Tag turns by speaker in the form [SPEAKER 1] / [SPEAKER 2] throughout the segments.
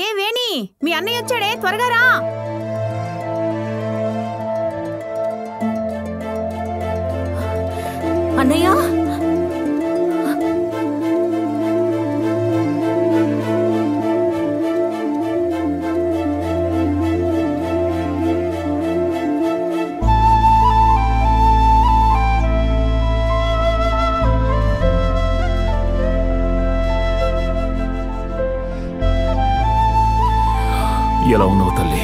[SPEAKER 1] ఏ వేణి, మీ అన్నయ్య వచ్చాడే, త్వరగా రా. అన్నయ్య,
[SPEAKER 2] ఎలా ఉన్నావు తల్లి?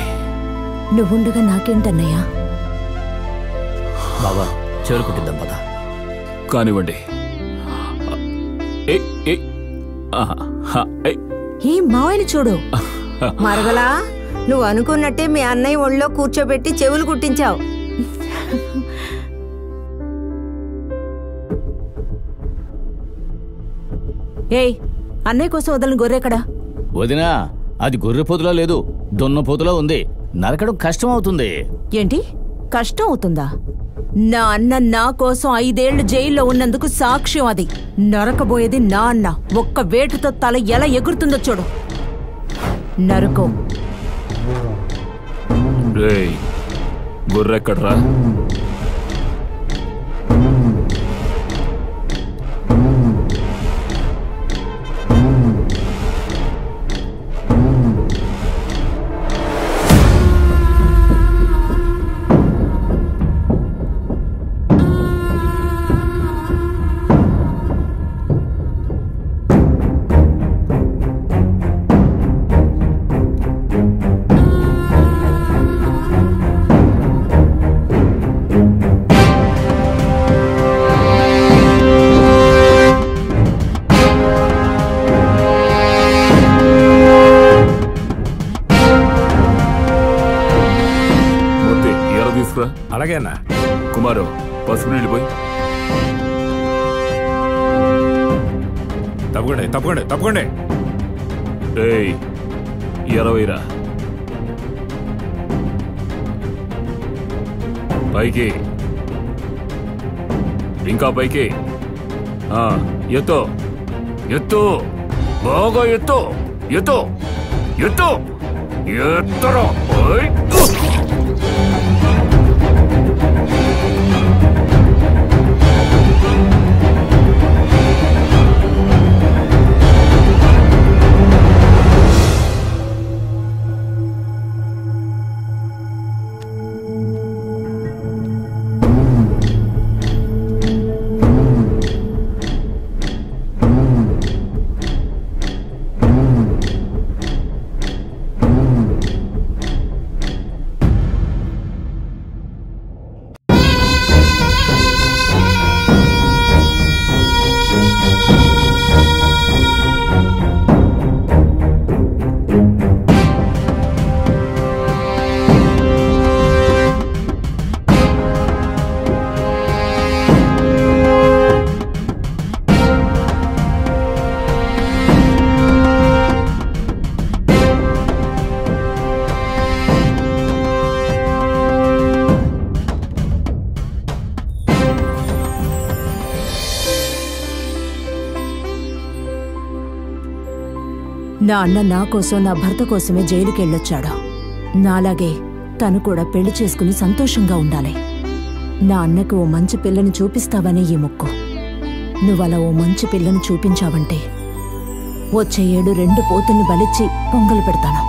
[SPEAKER 1] నువ్వుండగా నాకేంటన్నయ్యా?
[SPEAKER 3] బాబా చేరుకుంటుందాం పద.
[SPEAKER 2] కానివ్వండి.
[SPEAKER 1] ఈ మావయ్యని చూడు.
[SPEAKER 4] మరగలా, నువ్వు అనుకున్నట్టే మీ అన్నయ్య ఒళ్ళో కూర్చోబెట్టి చెవులు కుట్టించావు.
[SPEAKER 1] ఏయ్, అన్నయ్య కోసం వదలని గొర్రెక్కడా?
[SPEAKER 3] వదినా, అది గొర్రె పొదులా లేదు, దొన్న పొదులా ఉంది. నరకడం కష్టం అవుతుంది.
[SPEAKER 1] ఏంటి కష్టం అవుతుందా? నా అన్న నా కోసం 5 ఏళ్లు జైల్లో ఉన్నందుకు సాక్ష్యం అది. నరకబోయేది నా అన్న. ఒక్క వేటుతో తల ఎలా ఎగురుతుందో చూడు. నరకో.
[SPEAKER 2] గొర్రెక్కడ్రా?
[SPEAKER 5] అలాగే అన్నా.
[SPEAKER 2] కుమారు, పసుపు నీళ్ళు పోయి.
[SPEAKER 5] తప్పకుండా తప్పకుండా తప్పకుండా.
[SPEAKER 2] 20 రా. పైకి, ఇంకా పైకి. ఎత్తు ఎత్తు, బాగా ఎత్తు ఎత్తు ఎత్తు ఎత్తరా.
[SPEAKER 1] నా అన్న నా కోసం, నా భర్త కోసమే జైలుకెళ్ళొచ్చాడు. నాలాగే తను కూడా పెళ్లి చేసుకుని సంతోషంగా ఉండాలి. నా అన్నకు ఓ మంచి పిల్లని చూపిస్తావనే ఈ మొక్కు. నువ్వలా ఓ మంచి పిల్లని చూపించావంటే వచ్చే ఏడు 2 పోతుల్ని బలిచ్చి పొంగలు పెడతాను.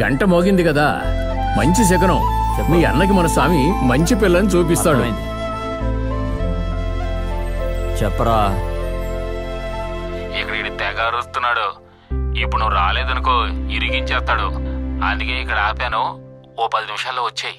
[SPEAKER 6] గంట మోగింది కదా, మంచి శకనం. మీ అన్నకి మన స్వామి మంచి పిల్లని చూపిస్తాడు.
[SPEAKER 3] చెప్పరా.
[SPEAKER 2] ఇక్కడ తెగ అరుస్తున్నాడు. ఇప్పుడు నువ్వు రాలేదనుకో, ఇరిగించేస్తాడు. అందుకే ఇక్కడ ఆపాను. ఓ 10 నిమిషాల్లో వచ్చేయి.